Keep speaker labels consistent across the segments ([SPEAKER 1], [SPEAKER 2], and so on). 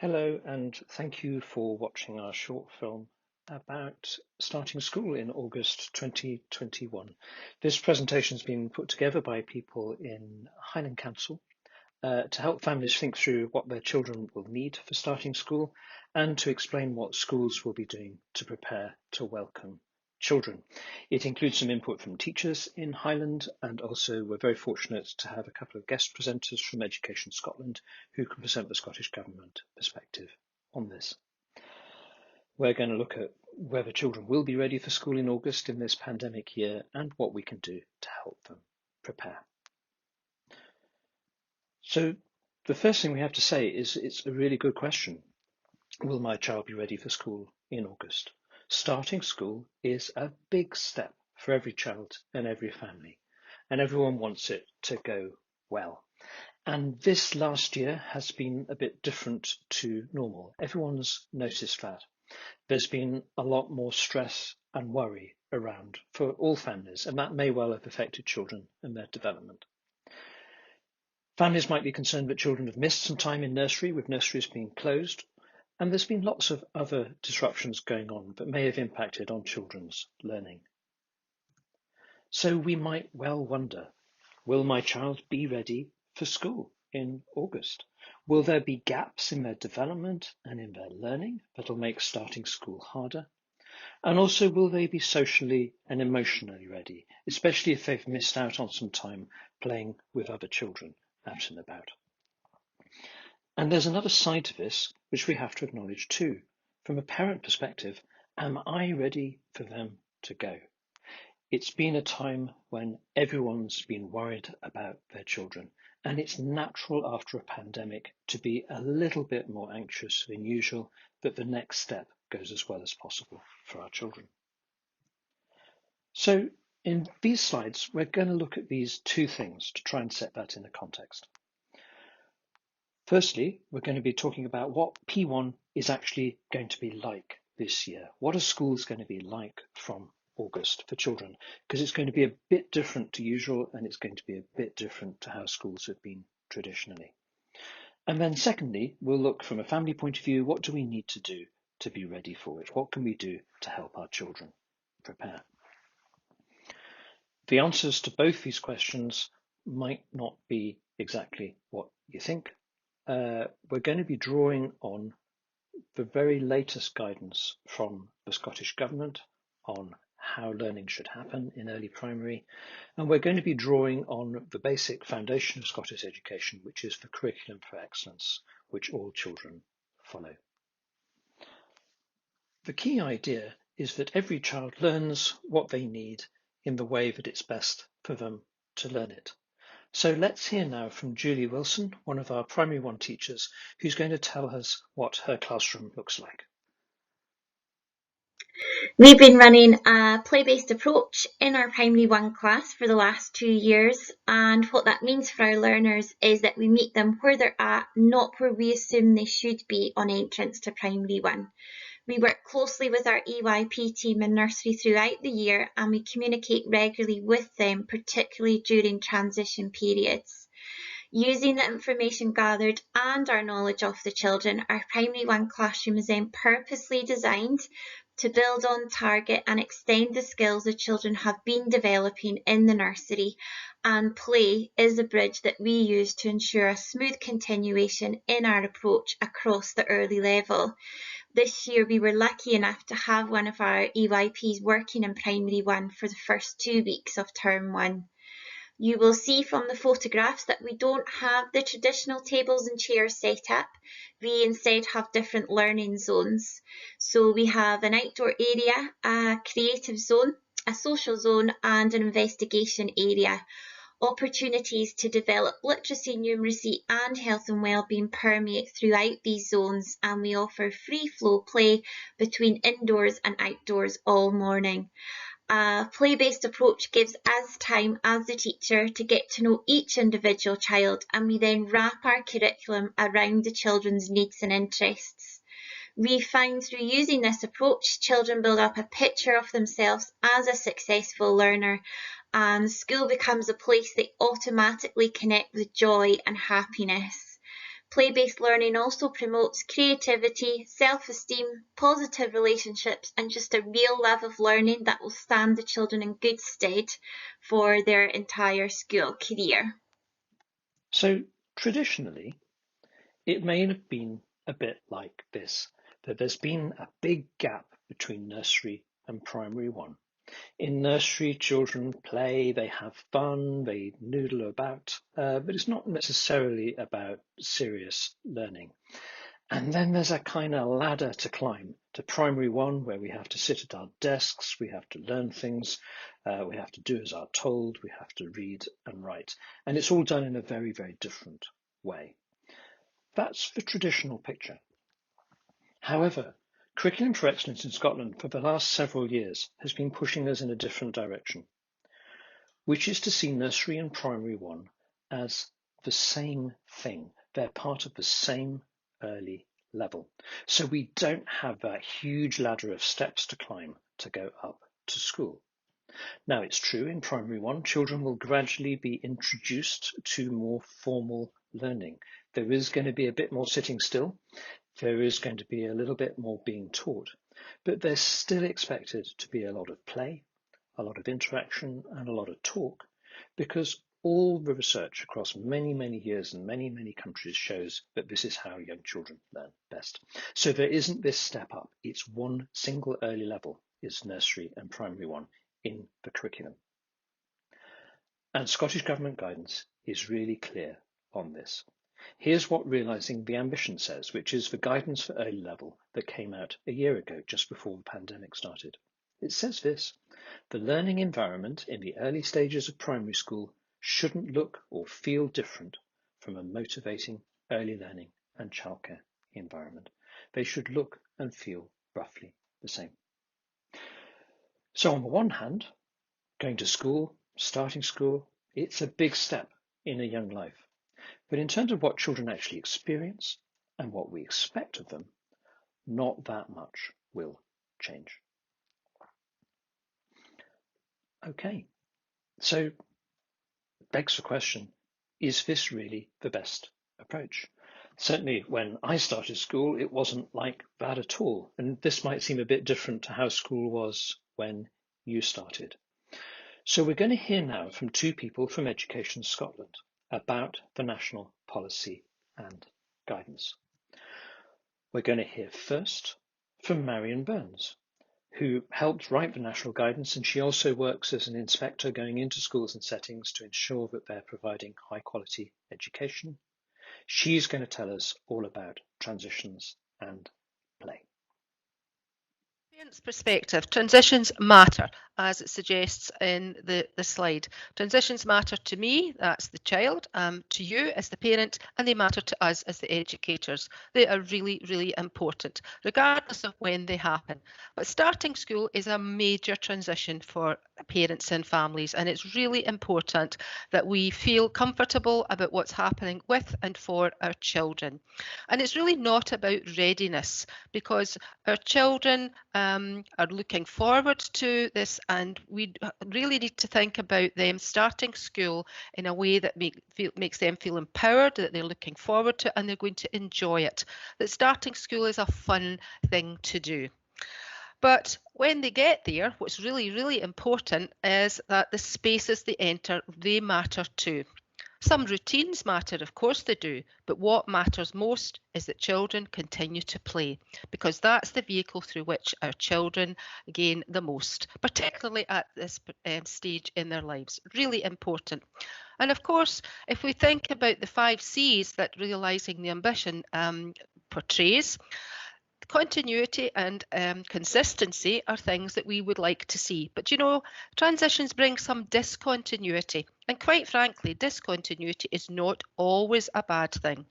[SPEAKER 1] Hello, and thank you for watching our short film about starting school in August 2021. This presentation has been put together by people in Highland Council to help families think through what their children will need for starting school and to explain what schools will be doing to prepare to welcome children. It includes some input from teachers in Highland, and also we're very fortunate to have a couple of guest presenters from Education Scotland who can present the Scottish Government perspective on this. We're going to look at whether children will be ready for school in August in this pandemic year and what we can do to help them prepare. So the first thing we have to say is it's a really good question. Will my child be ready for school in August? Starting school is a big step for every child and every family, and everyone wants it to go well. And this last year has been a bit different to normal. Everyone's noticed that. There's been a lot more stress and worry around for all families, and that may well have affected children and their development. Families might be concerned that children have missed some time in nursery, with nurseries being closed, and there's been lots of other disruptions going on that may have impacted on children's learning. So we might well wonder, will my child be ready for school in August? Will there be gaps in their development and in their learning that'll make starting school harder? And also, will they be socially and emotionally ready, especially if they've missed out on some time playing with other children out and about? And there's another side to this, which we have to acknowledge too. From a parent perspective, am I ready for them to go? It's been a time when everyone's been worried about their children, and it's natural after a pandemic to be a little bit more anxious than usual that the next step goes as well as possible for our children. So in these slides, we're going to look at these two things to try and set that in a context. Firstly, we're going to be talking about what P1 is actually going to be like this year. What are schools going to be like from August for children? Because it's going to be a bit different to usual, and it's going to be a bit different to how schools have been traditionally. And then secondly, we'll look from a family point of view, what do we need to do to be ready for it? What can we do to help our children prepare? The answers to both these questions might not be exactly what you think. We're going to be drawing on the very latest guidance from the Scottish Government on how learning should happen in early primary, and we're going to be drawing on the basic foundation of Scottish education, which is the curriculum for excellence, which all children follow. The key idea is that every child learns what they need in the way that it's best for them to learn it. So let's hear now from Julie Wilson, one of our Primary 1 teachers, who's going to tell us what her classroom looks like.
[SPEAKER 2] We've been running a play-based approach in our Primary 1 class for the last 2 years, and what that means for our learners is that we meet them where they're at, not where we assume they should be on entrance to Primary 1. We work closely with our EYP team in nursery throughout the year, and we communicate regularly with them, particularly during transition periods. Using the information gathered and our knowledge of the children, our Primary 1 classroom is then purposely designed to build on, target and extend the skills the children have been developing in the nursery, and play is the bridge that we use to ensure a smooth continuation in our approach across the early level. This year we were lucky enough to have one of our EYPs working in Primary 1 for the first 2 weeks of Term 1. You will see from the photographs that we don't have the traditional tables and chairs set up. We instead have different learning zones. So we have an outdoor area, a creative zone, a social zone, and an investigation area. Opportunities to develop literacy, numeracy, and health and wellbeing permeate throughout these zones, and we offer free flow play between indoors and outdoors all morning. A play-based approach gives us time as the teacher to get to know each individual child, and we then wrap our curriculum around the children's needs and interests. We find through using this approach, children build up a picture of themselves as a successful learner, and school becomes a place they automatically connect with joy and happiness. Play-based learning also promotes creativity, self-esteem, positive relationships, and just a real love of learning that will stand the children in good stead for their entire school career.
[SPEAKER 1] So traditionally, it may have been a bit like this, that there's been a big gap between nursery and primary one. In nursery, children play, they have fun, they noodle about, but it's not necessarily about serious learning. And then there's a kind of ladder to climb to primary one, where we have to sit at our desks, we have to learn things, we have to do as are told, we have to read and write. And it's all done in a very, very different way. That's the traditional picture. However, Curriculum for Excellence in Scotland for the last several years has been pushing us in a different direction, which is to see nursery and primary one as the same thing. They're part of the same early level. So we don't have that huge ladder of steps to climb to go up to school. Now, it's true in primary one, children will gradually be introduced to more formal learning. There is going to be a bit more sitting still. There is going to be a little bit more being taught, but there's still expected to be a lot of play, a lot of interaction, and a lot of talk, because all the research across many, many years and many, many countries shows that this is how young children learn best. So there isn't this step up. It's one single early level is nursery and primary one in the curriculum. And Scottish Government guidance is really clear on this. Here's what Realising the Ambition says, which is the guidance for early level that came out a year ago, just before the pandemic started. It says this: the learning environment in the early stages of primary school shouldn't look or feel different from a motivating early learning and childcare environment. They should look and feel roughly the same. So on the one hand, going to school, starting school, it's a big step in a young life. But in terms of what children actually experience and what we expect of them, not that much will change. Okay, so begs the question, is this really the best approach? Certainly when I started school, it wasn't like that at all. And this might seem a bit different to how school was when you started. So we're going to hear now from two people from Education Scotland about the national policy and guidance. We're going to hear first from Marion Burns, who helped write the national guidance, and she also works as an inspector going into schools and settings to ensure that they're providing high quality education. She's going to tell us all about transitions and play.
[SPEAKER 3] Parents' perspective, transitions matter, as it suggests in the slide. Transitions matter to me, that's the child, to you as the parent, and they matter to us as the educators. They are really, really important, regardless of when they happen. But starting school is a major transition for parents and families, and it's really important that we feel comfortable about what's happening with and for our children. And it's really not about readiness, because our children are looking forward to this, and we really need to think about them starting school in a way that makes them feel empowered, that they're looking forward to, and they're going to enjoy it. That starting school is a fun thing to do. But when they get there, what's really, really important is that the spaces they enter, they matter too. Some routines matter, of course they do, but what matters most is that children continue to play, because that's the vehicle through which our children gain the most, particularly at this stage in their lives. Really important. And of course, if we think about the 5 C's that Realising the Ambition portrays, continuity and consistency are things that we would like to see. But you know, transitions bring some discontinuity. And quite frankly, discontinuity is not always a bad thing.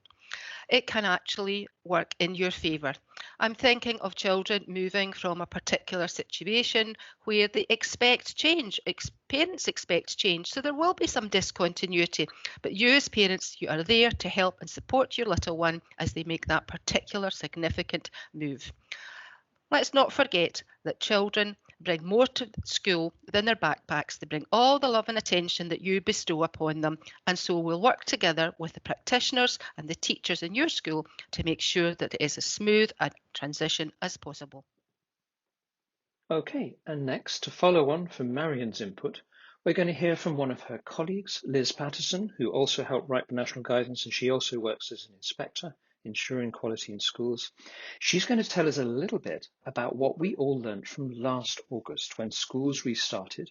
[SPEAKER 3] It can actually work in your favour. I'm thinking of children moving from a particular situation where they expect change. Parents expect change, so there will be some discontinuity. But you as parents, you are there to help and support your little one as they make that particular significant move. Let's not forget that children bring more to school than their backpacks. They bring all the love and attention that you bestow upon them. And so we'll work together with the practitioners and the teachers in your school to make sure that it is as smooth a transition as possible.
[SPEAKER 1] Okay, and next, to follow on from Marion's input, we're going to hear from one of her colleagues, Liz Patterson, who also helped write the national guidance, and she also works as an inspector, ensuring quality in schools. She's going to tell us a little bit about what we all learned from last August when schools restarted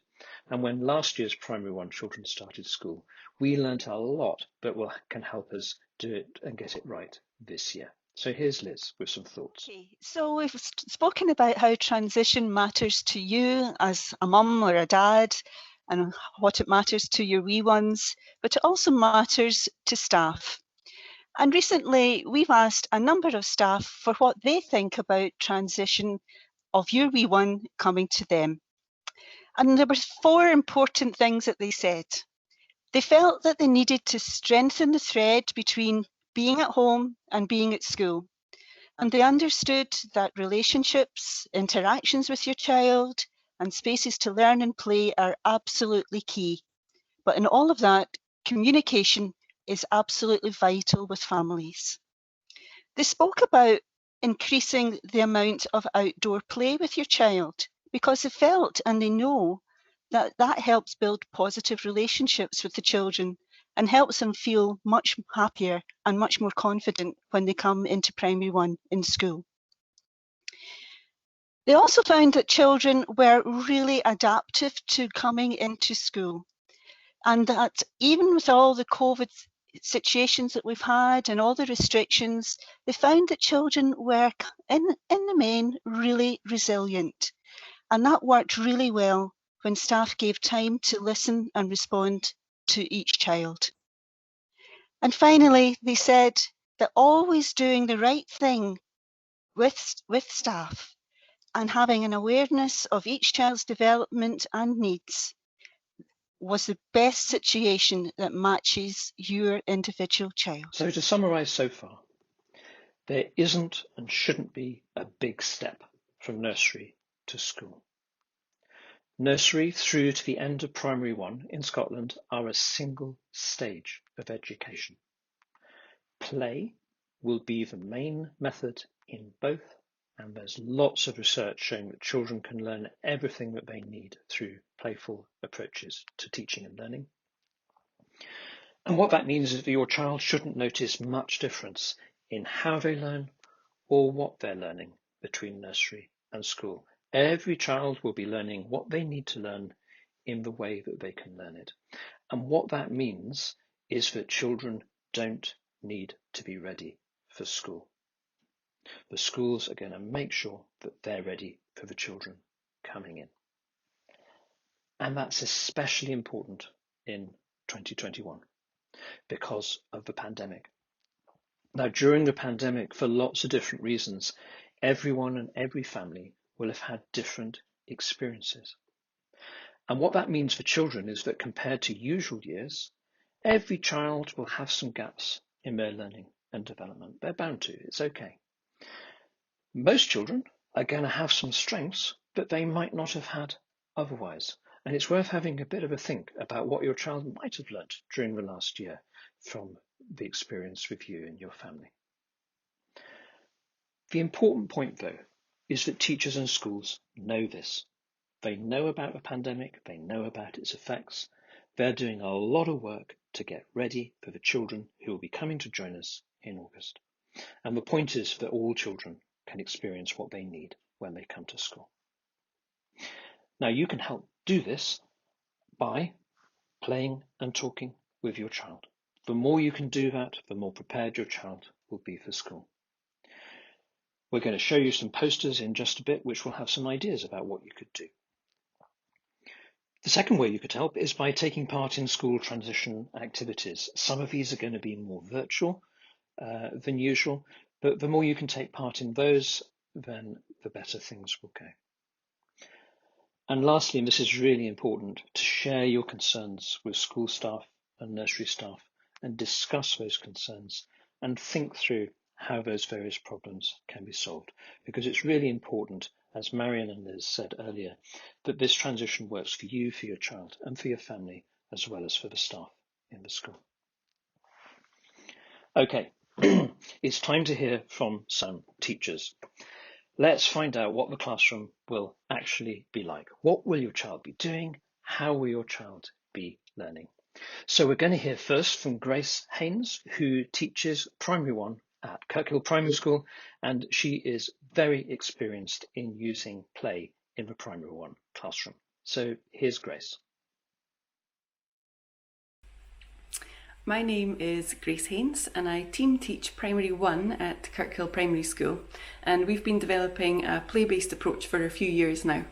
[SPEAKER 1] and when last year's primary one children started school. We learnt a lot, but can help us do it and get it right this year. So here's Liz with some thoughts.
[SPEAKER 4] Okay, so we've spoken about how transition matters to you as a mum or a dad and what it matters to your wee ones, but it also matters to staff. And recently we've asked a number of staff for what they think about transition of your wee one coming to them. And there were 4 important things that they said. They felt that they needed to strengthen the thread between being at home and being at school. And they understood that relationships, interactions with your child, and spaces to learn and play are absolutely key. But in all of that, communication is absolutely vital with families. They spoke about increasing the amount of outdoor play with your child because they felt and they know that that helps build positive relationships with the children and helps them feel much happier and much more confident when they come into primary one in school. They also found that children were really adaptive to coming into school, and that even with all the COVID situations that we've had and all the restrictions, they found that children were in the main really resilient, and that worked really well when staff gave time to listen and respond to each child. And finally, they said that always doing the right thing with staff and having an awareness of each child's development and needs was the best situation that matches your individual child.
[SPEAKER 1] So to summarise so far, there isn't and shouldn't be a big step from nursery to school. Nursery through to the end of primary one in Scotland are a single stage of education. Play will be the main method in both, and there's lots of research showing that children can learn everything that they need through playful approaches to teaching and learning. And what that means is that your child shouldn't notice much difference in how they learn or what they're learning between nursery and school. Every child will be learning what they need to learn in the way that they can learn it. And what that means is that children don't need to be ready for school. The schools are going to make sure that they're ready for the children coming in. And that's especially important in 2021 because of the pandemic. Now, during the pandemic, for lots of different reasons, everyone and every family will have had different experiences. And what that means for children is that compared to usual years, every child will have some gaps in their learning and development. They're bound to, it's okay. Most children are going to have some strengths that they might not have had otherwise. And it's worth having a bit of a think about what your child might have learnt during the last year from the experience with you and your family. The important point, though, is that teachers and schools know this. They know about the pandemic, they know about its effects. They're doing a lot of work to get ready for the children who will be coming to join us in August. And the point is that all children can experience what they need when they come to school. Now, you can help do this by playing and talking with your child. The more you can do that, the more prepared your child will be for school. We're going to show you some posters in just a bit, which will have some ideas about what you could do. The second way you could help is by taking part in school transition activities. Some of these are going to be more virtual than usual, but the more you can take part in those, then the better things will go. And lastly, and this is really important, to share your concerns with school staff and nursery staff and discuss those concerns and think through how those various problems can be solved, because it's really important as Marion and Liz said earlier, that this transition works for you, for your child, and for your family, as well as for the staff in the school. Okay, it's time to hear from some teachers. Let's find out what the classroom will actually be like. What will your child be doing? How will your child be learning? So we're going to hear first from Grace Haynes, who teaches Primary 1 at Kirkhill Primary School, and she is very experienced in using play in the Primary 1 classroom. So here's Grace.
[SPEAKER 5] My name is Grace Haynes and I team teach Primary 1 at Kirkhill Primary School, and we've been developing a play-based approach for a few years now.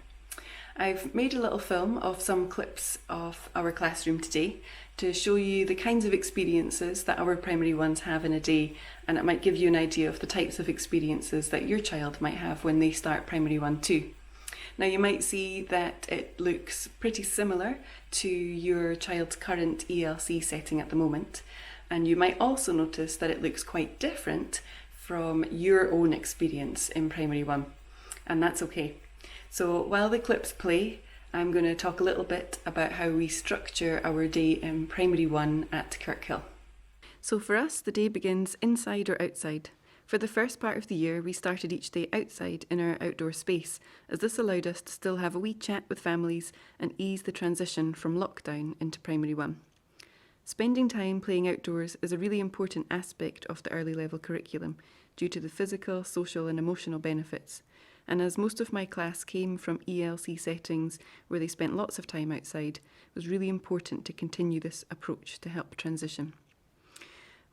[SPEAKER 5] I've made a little film of some clips of our classroom today to show you the kinds of experiences that our Primary 1s have in a day, and it might give you an idea of the types of experiences that your child might have when they start Primary 1 too. Now you might see that it looks pretty similar to your child's current ELC setting at the moment, and you might also notice that it looks quite different from your own experience in Primary 1, and that's okay. So while the clips play, I'm going to talk a little bit about how we structure our day in Primary 1 at Kirkhill. So for us, the day begins inside or outside. For the first part of the year, we started each day outside in our outdoor space, as this allowed us to still have a wee chat with families and ease the transition from lockdown into Primary 1. Spending time playing outdoors is a really important aspect of the early level curriculum due to the physical, social and emotional benefits. And as most of my class came from ELC settings where they spent lots of time outside, it was really important to continue this approach to help transition.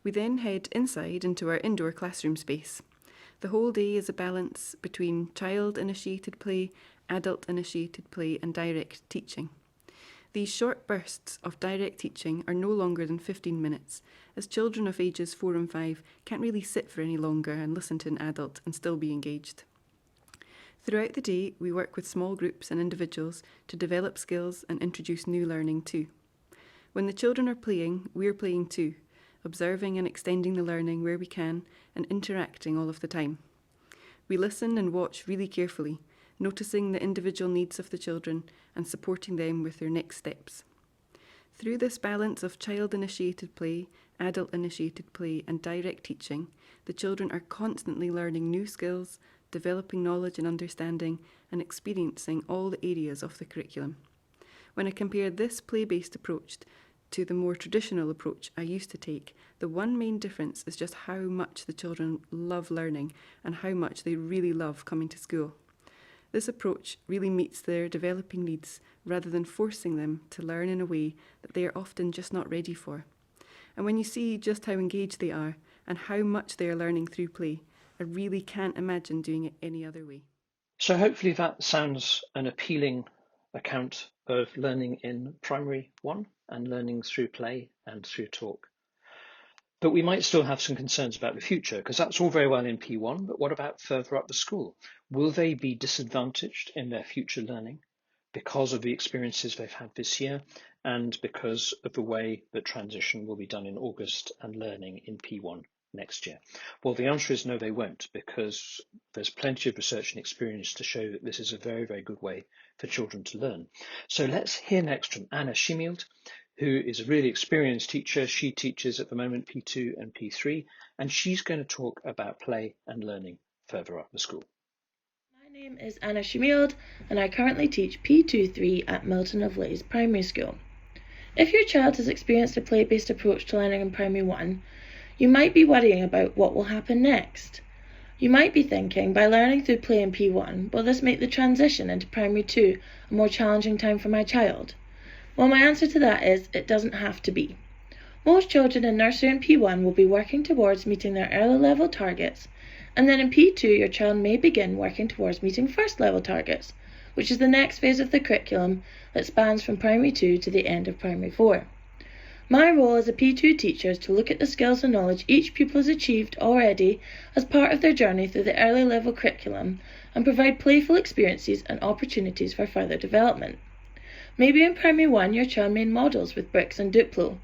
[SPEAKER 5] We then head inside into our indoor classroom space. The whole day is a balance between child-initiated play, adult-initiated play and direct teaching. These short bursts of direct teaching are no longer than 15 minutes, as children of ages 4 and 5 can't really sit for any longer and listen to an adult and still be engaged. Throughout the day, we work with small groups and individuals to develop skills and introduce new learning too. When the children are playing, we're playing too, observing and extending the learning where we can and interacting all of the time. We listen and watch really carefully, noticing the individual needs of the children and supporting them with their next steps. Through this balance of child-initiated play, adult-initiated play and direct teaching, the children are constantly learning new skills, developing knowledge and understanding, and experiencing all the areas of the curriculum. When I compare this play-based approach to the more traditional approach I used to take, the one main difference is just how much the children love learning and how much they really love coming to school. This approach really meets their developing needs rather than forcing them to learn in a way that they are often just not ready for. And when you see just how engaged they are and how much they are learning through play, I really can't imagine doing it any other way.
[SPEAKER 1] So hopefully that sounds an appealing account of learning in Primary 1 and learning through play and through talk. But we might still have some concerns about the future, because that's all very well in P1, but what about further up the school? Will they be disadvantaged in their future learning because of the experiences they've had this year and because of the way that transition will be done in August and learning in P1 next year? Well, the answer is no, they won't, because there's plenty of research and experience to show that this is a very, very good way for children to learn. So let's hear next from Anna Schimild, who is a really experienced teacher. She teaches at the moment P2 and P3, and she's going to talk about play and learning further up the school.
[SPEAKER 6] My name is Anna Schimild, and I currently teach P2-3 at Milton of Leys Primary School. If your child has experienced a play-based approach to learning in Primary 1, you might be worrying about what will happen next. You might be thinking, by learning through play in P1, will this make the transition into Primary 2 a more challenging time for my child? Well, my answer to that is, it doesn't have to be. Most children in nursery and P1 will be working towards meeting their early level targets, and then in P2 your child may begin working towards meeting first level targets, which is the next phase of the curriculum that spans from Primary 2 to the end of Primary 4. My role as a P2 teacher is to look at the skills and knowledge each pupil has achieved already as part of their journey through the early level curriculum and provide playful experiences and opportunities for further development. Maybe in Primary 1 your child made models with bricks and Duplo.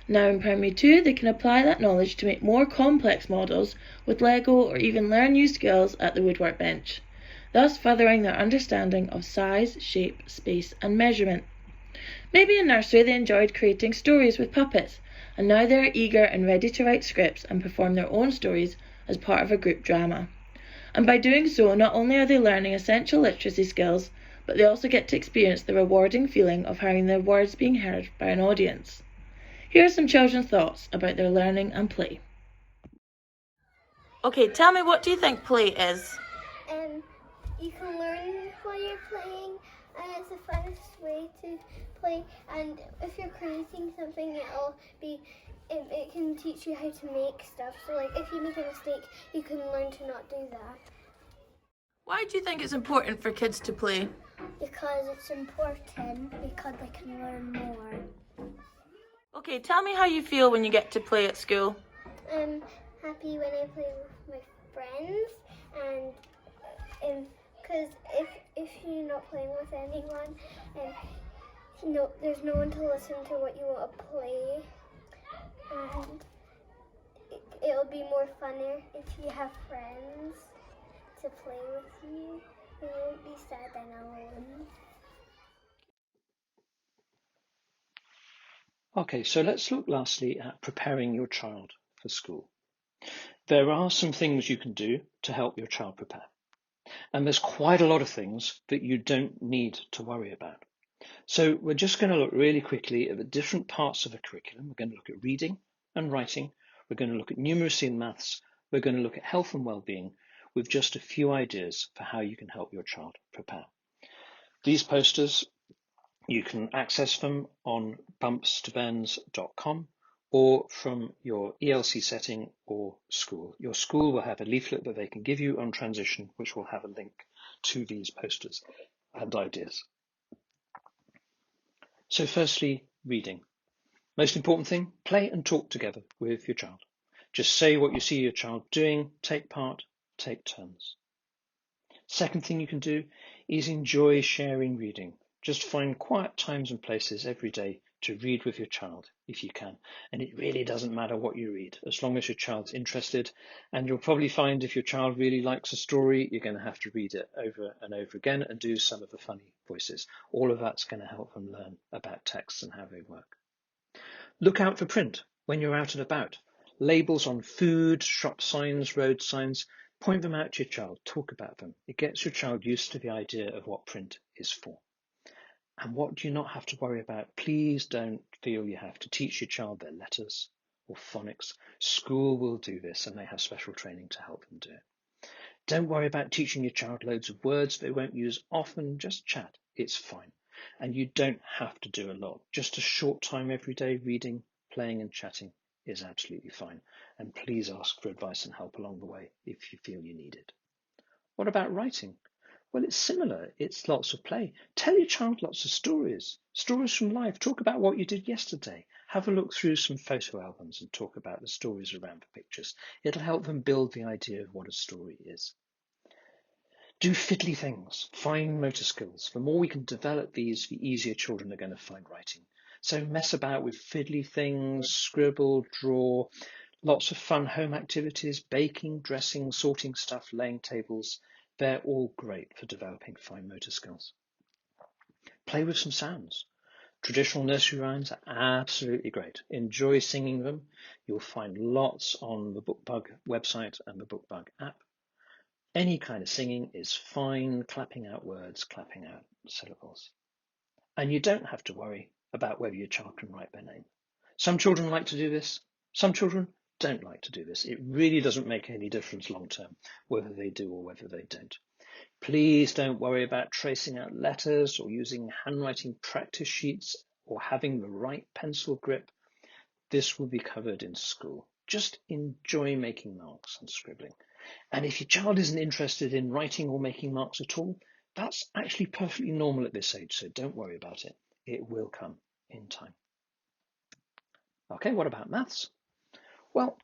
[SPEAKER 6] Now in Primary 2 they can apply that knowledge to make more complex models with Lego or even learn new skills at the woodwork bench. thus furthering their understanding of size, shape, space and measurement. Maybe in nursery they enjoyed creating stories with puppets, and now they are eager and ready to write scripts and perform their own stories as part of a group drama. And by doing so, not only are they learning essential literacy skills, but they also get to experience the rewarding feeling of hearing their words being heard by an audience. Here are some children's thoughts about their learning and play. Okay, tell me, what do you think play is?
[SPEAKER 7] You can learn while you're playing, and it's the funnest way to play. And if you're creating something, it can teach you how to make stuff. So, like, if you make a mistake, you can learn to not do that.
[SPEAKER 6] Why do you think it's important for kids to play?
[SPEAKER 7] Because it's important, because they can learn more.
[SPEAKER 6] Okay, tell me how you feel when you get to play at school.
[SPEAKER 7] I'm happy when I play with my friends, and because if you're not playing with anyone, and there's no one to listen to what you want to play, and it'll be more funner if you have friends to play with you. You won't be sad and alone.
[SPEAKER 1] Okay, so let's look lastly at preparing your child for school. There are some things you can do to help your child prepare. And there's quite a lot of things that you don't need to worry about. So we're just going to look really quickly at the different parts of a curriculum. We're going to look at reading and writing. We're going to look at numeracy and maths. We're going to look at health and well-being with just a few ideas for how you can help your child prepare. These posters, you can access them on bumpstobends.com or from your ELC setting or school. Your school will have a leaflet that they can give you on transition, which will have a link to these posters and ideas. So firstly, reading. Most important thing, play and talk together with your child. Just say what you see your child doing, take part, take turns. Second thing you can do is enjoy sharing reading. Just find quiet times and places every day to read with your child if you can. And it really doesn't matter what you read, as long as your child's interested. And you'll probably find if your child really likes a story, you're going to have to read it over and over again and do some of the funny voices. All of that's going to help them learn about texts and how they work. Look out for print when you're out and about. Labels on food, shop signs, road signs. Point them out to your child, talk about them. It gets your child used to the idea of what print is for. And what do you not have to worry about? Please don't feel you have to teach your child their letters or phonics. School will do this, and they have special training to help them do it. Don't worry about teaching your child loads of words they won't use often. Just chat. It's fine. And you don't have to do a lot. Just a short time every day reading, playing and chatting is absolutely fine. And please ask for advice and help along the way if you feel you need it. What about writing? Well, it's similar. It's lots of play. Tell your child lots of stories. Stories from life. Talk about what you did yesterday. Have a look through some photo albums and talk about the stories around the pictures. It'll help them build the idea of what a story is. Do fiddly things. Fine motor skills. The more we can develop these, the easier children are going to find writing. So mess about with fiddly things, scribble, draw, lots of fun home activities, baking, dressing, sorting stuff, laying tables. They're all great for developing fine motor skills. Play with some sounds. Traditional nursery rhymes are absolutely great. Enjoy singing them. You'll find lots on the BookBug website and the BookBug app. Any kind of singing is fine, clapping out words, clapping out syllables. And you don't have to worry about whether your child can write their name. Some children like to do this. Some children don't like to do this. It really doesn't make any difference long term, whether they do or whether they don't. Please don't worry about tracing out letters or using handwriting practice sheets or having the right pencil grip. This will be covered in school. Just enjoy making marks and scribbling. And if your child isn't interested in writing or making marks at all, that's actually perfectly normal at this age, so don't worry about it. It will come in time. Okay, what about maths? Well,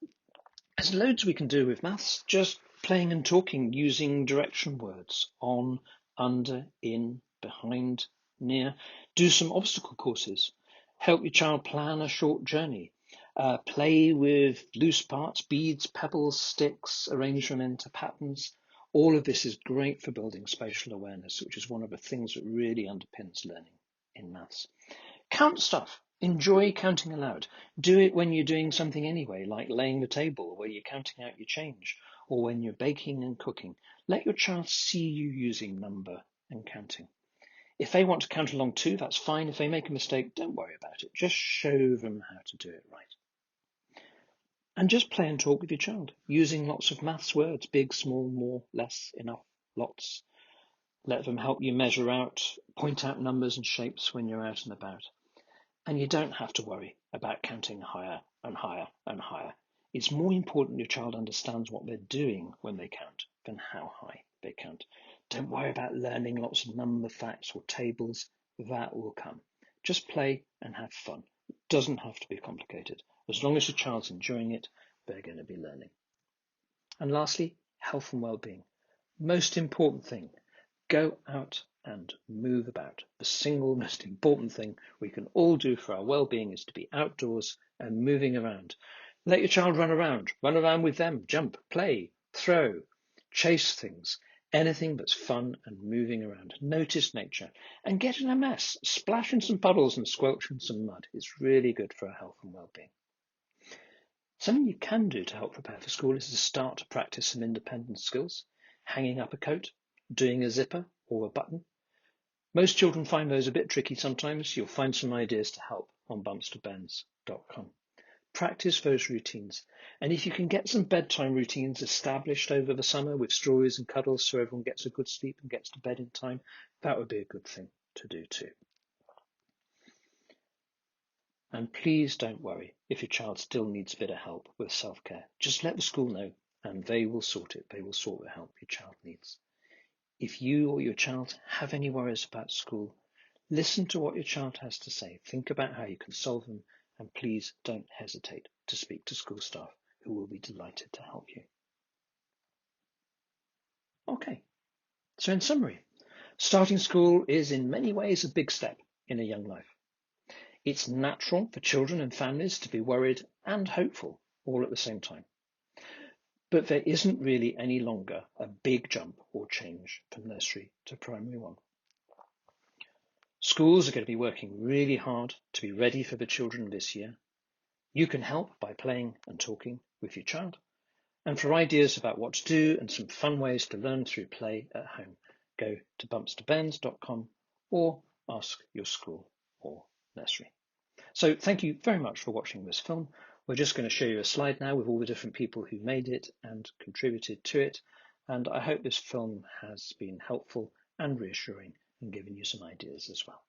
[SPEAKER 1] there's loads we can do with maths, just playing and talking using direction words, on, under, in, behind, near. Do some obstacle courses. Help your child plan a short journey. Play with loose parts, beads, pebbles, sticks, arrange them into patterns, All of this is great for building spatial awareness, which is one of the things that really underpins learning in maths. Count stuff. Enjoy counting aloud. Do it when you're doing something anyway, like laying the table, where you're counting out your change, or when you're baking and cooking. Let your child see you using number and counting. If they want to count along too, that's fine. If they make a mistake, don't worry about it. Just show them how to do it right. And just play and talk with your child, using lots of maths words, big, small, more, less, enough, lots. Let them help you measure out, point out numbers and shapes when you're out and about. And you don't have to worry about counting higher and higher and higher. It's more important your child understands what they're doing when they count than how high they count. Don't worry about learning lots of number facts or tables. That will come. Just play and have fun. It doesn't have to be complicated. As long as your child's enjoying it, they're going to be learning. And lastly, health and well-being. Most important thing, go out and move about. The single most important thing we can all do for our well-being is to be outdoors and moving around. Let your child run around with them, jump, play, throw, chase things, anything that's fun and moving around. Notice nature and get in a mess, splash in some puddles and squelch in some mud. It's really good for our health and well-being. Something you can do to help prepare for school is to start to practice some independent skills, hanging up a coat, doing a zipper or a button. Most children find those a bit tricky sometimes. You'll find some ideas to help on bumpstobends.com. Practice those routines. And if you can get some bedtime routines established over the summer with stories and cuddles so everyone gets a good sleep and gets to bed in time, that would be a good thing to do too. And please don't worry if your child still needs a bit of help with self-care. Just let the school know and they will sort it. They will sort the help your child needs. If you or your child have any worries about school, listen to what your child has to say. Think about how you can solve them, and please don't hesitate to speak to school staff who will be delighted to help you. Okay, so in summary, starting school is in many ways a big step in a young life. It's natural for children and families to be worried and hopeful all at the same time. But there isn't really any longer a big jump or change from nursery to primary one. Schools are going to be working really hard to be ready for the children this year. You can help by playing and talking with your child. And for ideas about what to do and some fun ways to learn through play at home, go to bumpstobends.com or ask your school or nursery. So thank you very much for watching this film. We're just going to show you a slide now with all the different people who made it and contributed to it. And I hope this film has been helpful and reassuring and given you some ideas as well.